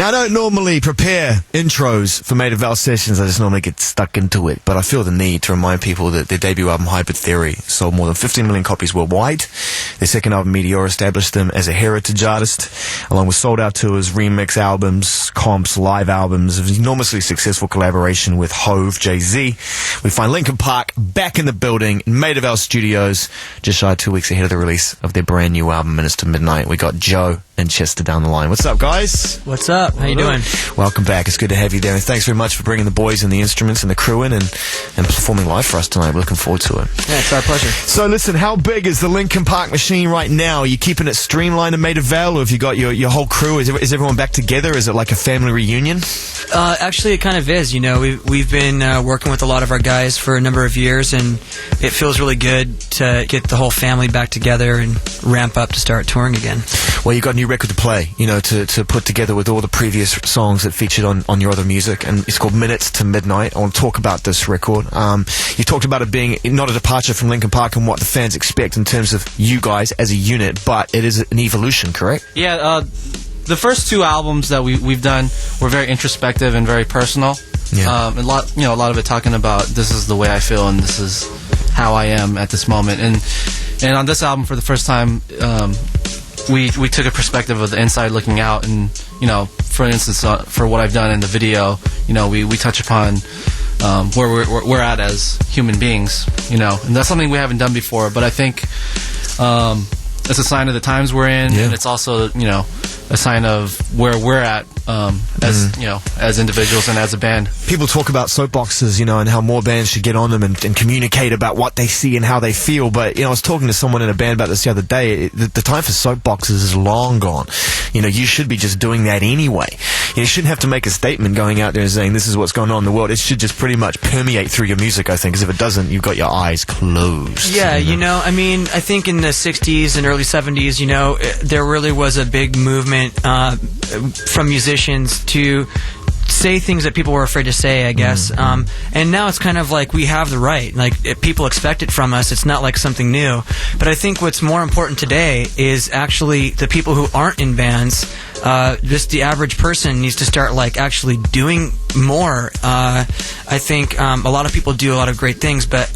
I don't normally prepare intros for Maida Vale sessions. I just normally get stuck into it. But I feel the need to remind people that their debut album, Hybrid Theory, sold more than 15 million copies worldwide. Their second album, Meteor, established them as a heritage artist, along with sold-out tours, remix albums, comps, live albums, an enormously successful collaboration with Hove, Jay-Z. We find Linkin Park back in the building in Maida Vale Studios, just shy of 2 weeks ahead of the release of their brand new album, Minutes to Midnight. We got Joe and Chester down the line. What's up, guys? What's up? How you doing? Welcome back. It's good to have you there, and thanks very much for bringing the boys and the instruments and the crew in and performing live for us tonight. We're looking forward to it. Yeah, it's our pleasure. So listen, how big is the Linkin Park machine right now? Are you keeping it streamlined in Maida Vale, or have you got your whole crew? Is everyone back together? Is it like a family reunion? Actually, it kind of is. You know, we've been working with a lot of our guys for a number of years, and it feels really good to get the whole family back together and ramp up to start touring again. Well, you got a new record to play, you know, to put together with all the previous songs that featured on your other music, and it's called Minutes to Midnight. I want to talk about this record. You talked about it being not a departure from Linkin Park and what the fans expect in terms of you guys as a unit, but it is an evolution, correct? Yeah, the first two albums that we've done were very introspective and very personal. Yeah. A lot of it talking about this is the way I feel and this is how I am at this moment. And on this album, for the first time, we took a perspective of the inside looking out, and for instance, for what I've done in the video, we touch upon where we're at as human beings, and that's something we haven't done before. But I think it's a sign of the times we're in, and it's also a sign of where we're at as individuals and as a band. People talk about soapboxes, and how more bands should get on them and communicate about what they see and how they feel. But, I was talking to someone in a band about this the other day. The time for soapboxes is long gone. You should be just doing that anyway. You shouldn't have to make a statement going out there and saying this is what's going on in the world. It should just pretty much permeate through your music, I think, because if it doesn't, you've got your eyes closed. Yeah, I think in the 60s and early 70s, there really was a big movement from musicians to say things that people were afraid to say, I guess. And now it's kind of like we have the right. Like, people expect it from us. It's not like something new. But I think what's more important today is actually the people who aren't in bands. Just the average person needs to start actually doing more. I think a lot of people do a lot of great things, but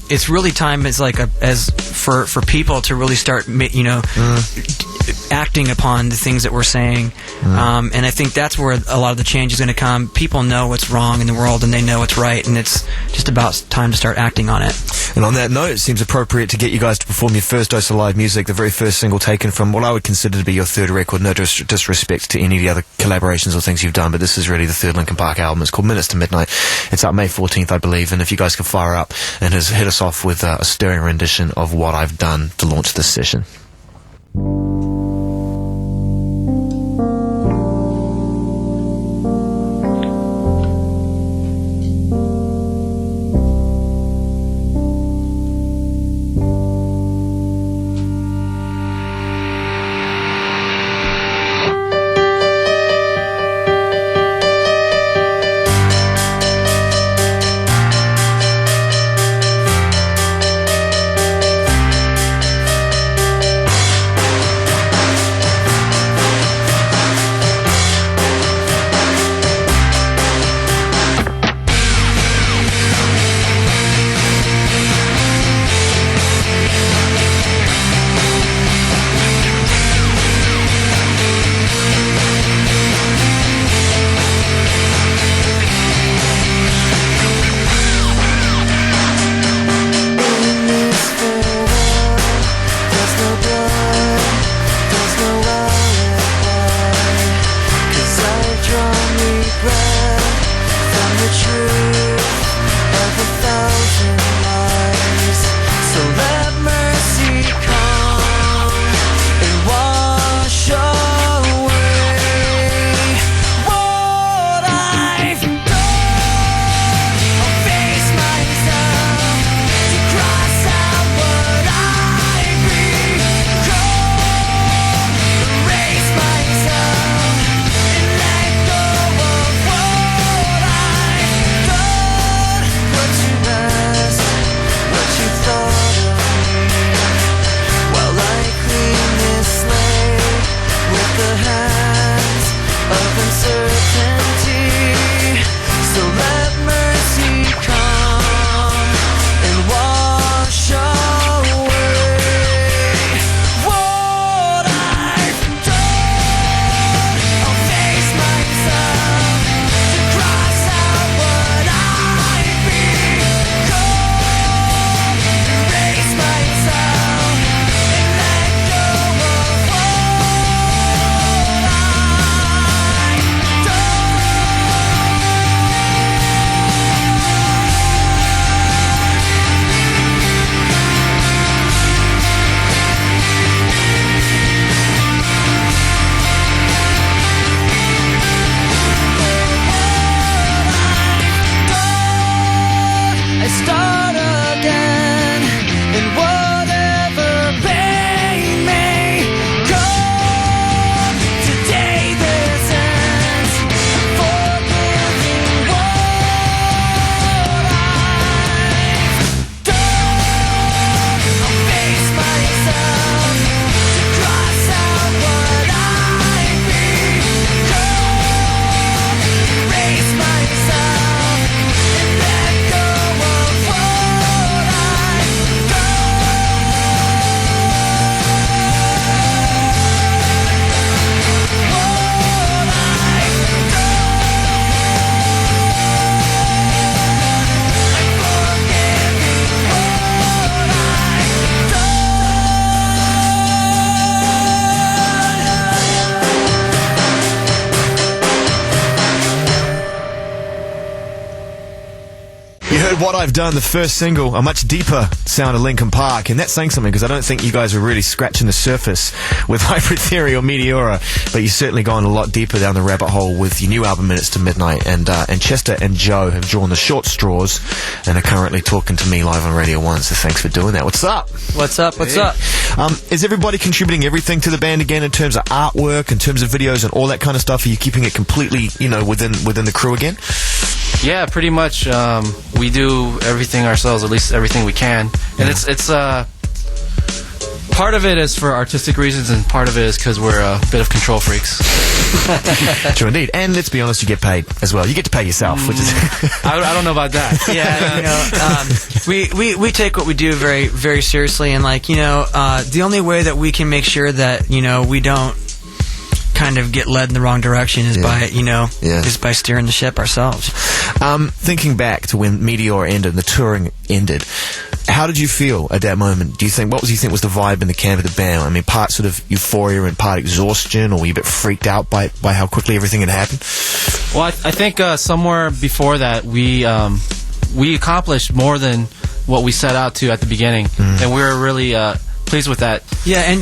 it's really time for people to really start acting upon the things that we're saying. And I think that's where a lot of the change is going to come. People know what's wrong in the world and they know what's right, and it's just about time to start acting on it. And on that note, it seems appropriate to get you guys to perform your first dose of live music, the very first single taken from what I would consider to be your third record. No disrespect to any of the other collaborations or things you've done, but this is really the third Linkin Park album. It's called Minutes to Midnight. It's out May 14th, I believe, and if you guys can fire up and hit us off with a stirring rendition of What I've Done to launch this session. heard What I've Done, the first single, a much deeper sound of Linkin Park, and that's saying something because I don't think you guys are really scratching the surface with Hybrid Theory or Meteora, but you're certainly going a lot deeper down the rabbit hole with your new album, Minutes to Midnight, and Chester and Joe have drawn the short straws and are currently talking to me live on Radio 1, so thanks for doing that. What's up? What's up? What's up? Is everybody contributing everything to the band again in terms of artwork, in terms of videos and all that kind of stuff? Are you keeping it completely, within the crew again? Yeah, pretty much. We do everything ourselves, at least everything we can, and it's part of it is for artistic reasons, and part of it is because we're a bit of control freaks. True indeed, and let's be honest, you get paid as well. You get to pay yourself, which is I don't know about that. Yeah, we take what we do very, very seriously, and the only way that we can make sure that we don't kind of get led in the wrong direction is by steering the ship ourselves. Thinking back to when Meteor ended and the touring ended, how did you feel at that moment? What do you think was the vibe in the camp of the band? I mean, part sort of euphoria and part exhaustion, or were you a bit freaked out by how quickly everything had happened? Well, I think somewhere before that we accomplished more than what we set out to at the beginning, and we were really pleased with that. Yeah, and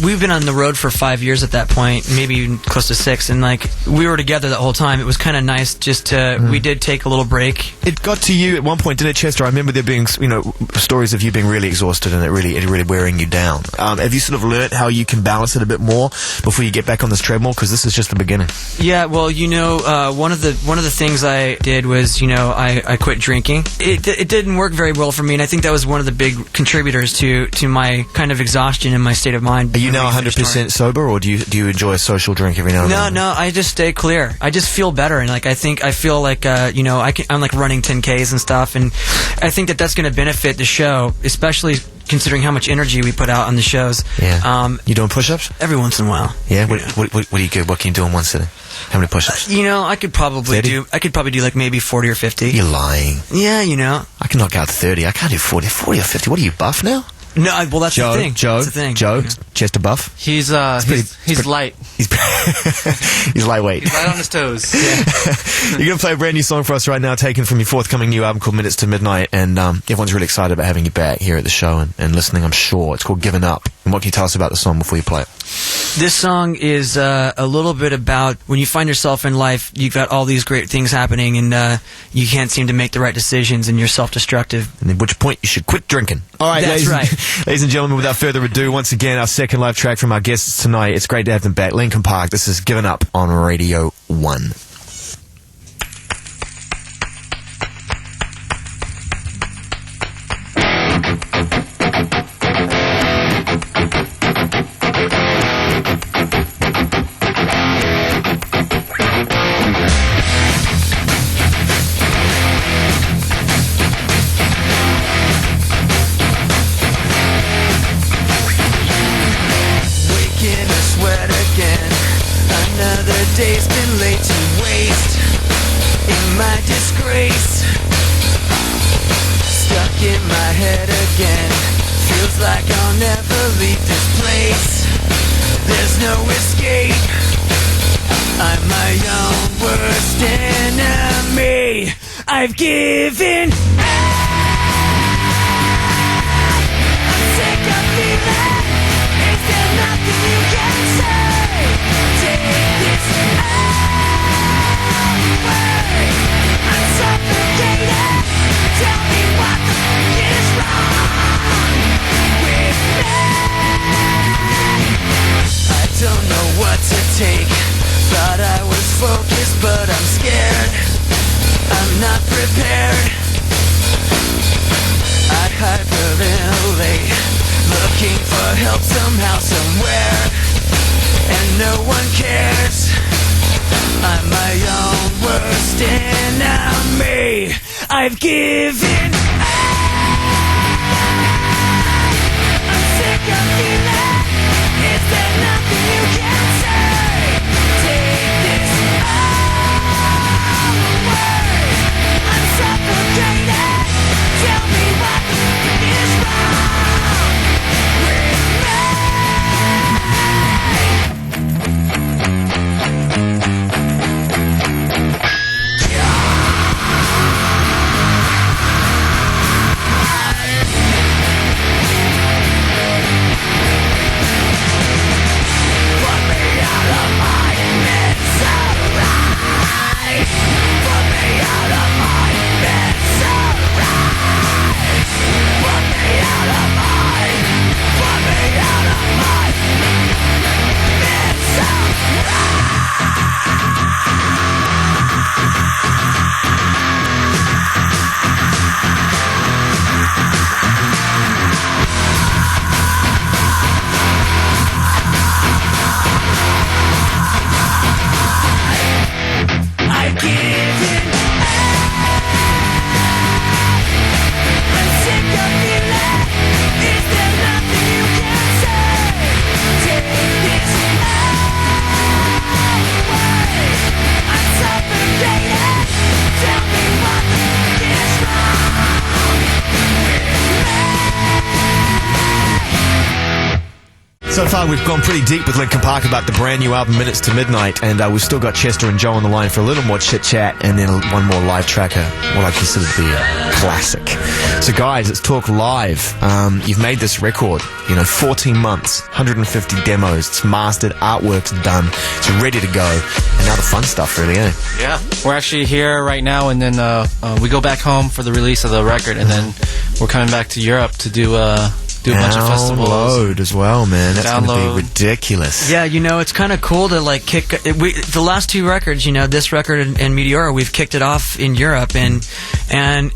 we've been on the road for 5 years at that point, maybe even close to 6, and we were together the whole time. It was kind of nice just to we did take a little break. It got to you at one point, didn't it, Chester? I remember there being stories of you being really exhausted and it really wearing you down. Have you sort of learnt how you can balance it a bit more before you get back on this treadmill? Because this is just the beginning. Yeah, well, one of the things I did was I quit drinking. It didn't work very well for me, and I think that was one of the big contributors to my kind of exhaustion and my state of mind. Are you now 100% sober, or do you enjoy a social drink every now and then? No, I just stay clear. I just feel better, and I feel like I'm like running 10Ks and stuff, and I think that's going to benefit the show, especially considering how much energy we put out on the shows. Yeah. You doing push-ups? Every once in a while. Yeah. What do you get? What can you do in one sitting? How many push-ups? I could probably do like maybe 40 or 50. You're lying. Yeah, I can knock out 30. I can't do 40 or 50. What are you, buff now? No, well, that's the thing. Joe, Yeah. Chester buff. He's light. He's lightweight. He's light on his toes. You're going to play a brand new song for us right now, taken from your forthcoming new album called Minutes to Midnight, and everyone's really excited about having you back here at the show and listening, I'm sure. It's called Given Up. And what can you tell us about the song before you play it? This song is a little bit about when you find yourself in life, you've got all these great things happening, and you can't seem to make the right decisions, and you're self-destructive. And at which point you should quit drinking. All right, That's right. Ladies and gentlemen, without further ado, once again, our second live track from our guests tonight. It's great to have them back. Linkin Park, this is Given Up on Radio 1. Day's been laid to waste in my disgrace. Stuck in my head again. Feels like I'll never leave this place. There's no escape. I'm my own worst enemy. I've given up. I'm sick of feeling. Is there nothing you can say? Take this away. I'm suffocated. Tell me what the fuck is wrong with me. I don't know what to take. Thought I was focused, but I'm scared. I'm not prepared. I hyperventilate, looking for help somehow, somewhere, and no one cares. I'm my own worst enemy. I've given up. I'm sick of feeling. Is there nothing you can say? Take this away. I'm suffocated. Tell me what the fuck is wrong with me. So far, we've gone pretty deep with Linkin Park about the brand new album, Minutes to Midnight, and we've still got Chester and Joe on the line for a little more chit-chat, and then one more live tracker, what I consider to be a classic. So guys, let's talk live. You've made this record, 14 months, 150 demos, it's mastered, artwork's done, it's ready to go, and now the fun stuff, really, eh? Yeah. We're actually here right now, and then we go back home for the release of the record, and then we're coming back to Europe to do a bunch of festivals. Download as well, man. That's going to be ridiculous. Yeah, it's kind of cool to kick. The last two records, this record and Meteora, we've kicked it off in Europe, and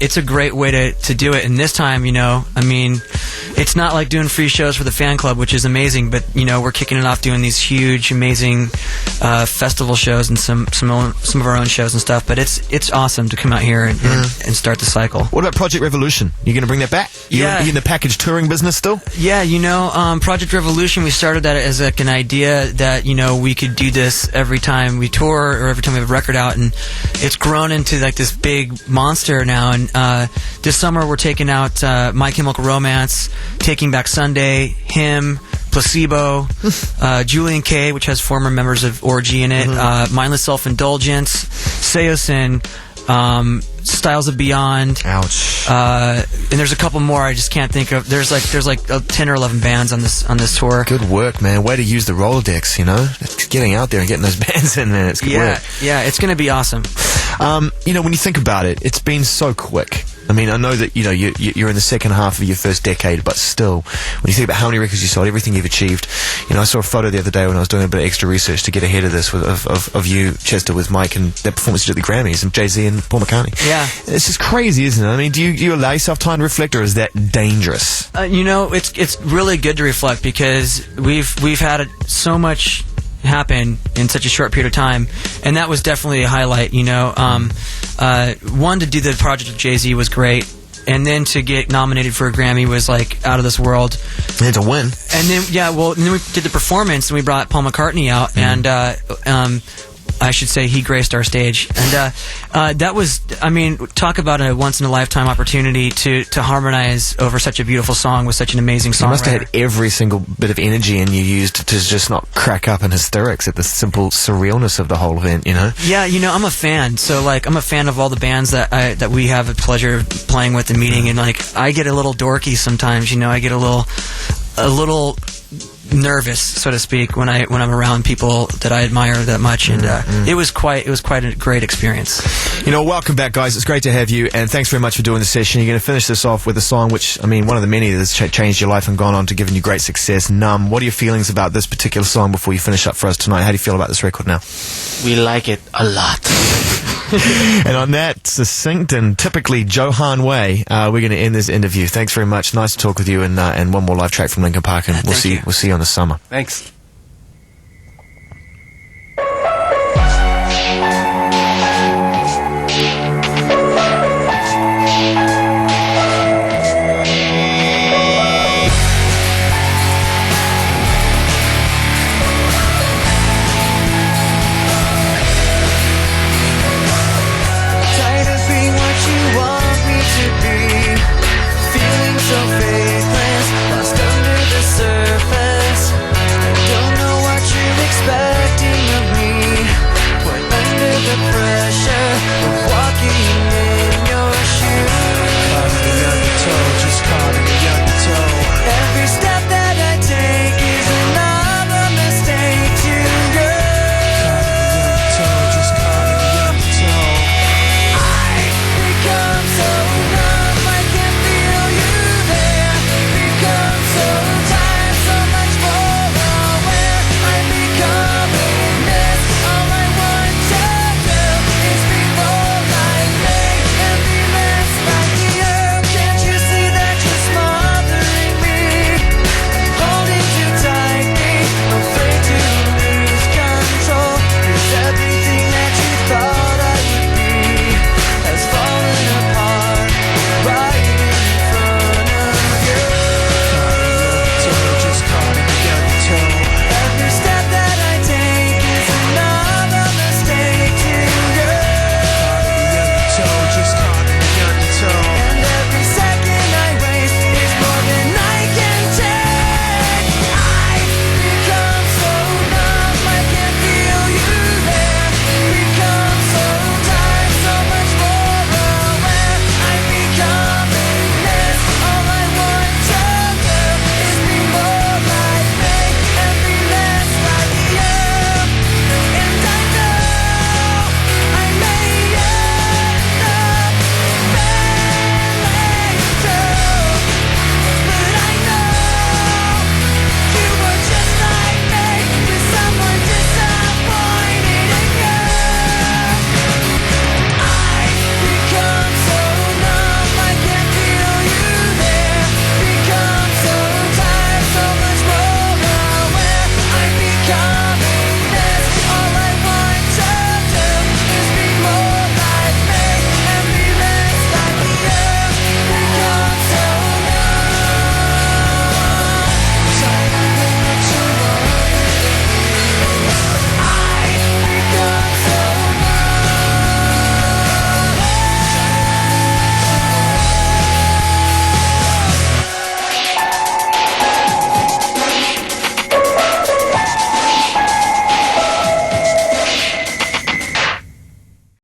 it's a great way to do it. And this time, it's not like doing free shows for the fan club, which is amazing, but we're kicking it off doing these huge, amazing festival shows and some of our own shows and stuff. But it's awesome to come out here and start the cycle. What about Project Revolution? You going to bring that back? You in the package touring business still? Yeah, Project Revolution, we started that as an idea that we could do this every time we tour or every time we have a record out, and it's grown into this big monster now. And this summer we're taking out My Chemical Romance, Taking Back Sunday, Him, Placebo, Julian K, which has former members of Orgy in it, Mindless Self-Indulgence, Seosin, Styles of Beyond. Ouch. And there's a couple more I just can't think of. There's like 10 or 11 bands on this tour. Good work, man. Way to use the Rolodex, It's getting out there and getting those bands in there. It's good work. Yeah, it's going to be awesome. When you think about it, it's been so quick. I know that you're in the second half of your first decade, but still, when you think about how many records you sold, everything you've achieved, I saw a photo the other day when I was doing a bit of extra research to get ahead of this of you, Chester, with Mike and their performances at the Grammys, and Jay-Z and Paul McCartney. Yeah, it's just crazy, isn't it? Do you allow yourself time to reflect, or is that dangerous? It's really good to reflect because we've had so much happen in such a short period of time, and that was definitely a highlight. One, to do the project with Jay-Z was great, and then to get nominated for a Grammy was out of this world, and to win. And then and then we did the performance, and we brought Paul McCartney out, and I should say he graced our stage, and that was, talk about a once-in-a-lifetime opportunity to harmonize over such a beautiful song with such an amazing songwriter. You must have had every single bit of energy in you used to just not crack up in hysterics at the simple surrealness of the whole event, Yeah, I'm a fan, so I'm a fan of all the bands that we have a pleasure of playing with and meeting, and I get a little dorky sometimes, I get a little nervous, so to speak, when I'm around people that I admire that much, and it was quite a great experience. Welcome back, guys. It's great to have you, and thanks very much for doing the session. You're going to finish this off with a song which, one of the many that's changed your life and gone on to giving you great success, Numb. What are your feelings about this particular song before you finish up for us tonight? How do you feel about this record now? We like it a lot. And on that succinct and typically Johan way, we're going to end this interview. Thanks very much. Nice to talk with you, and one more live track from Linkin Park, and we'll see you in the summer. Thanks.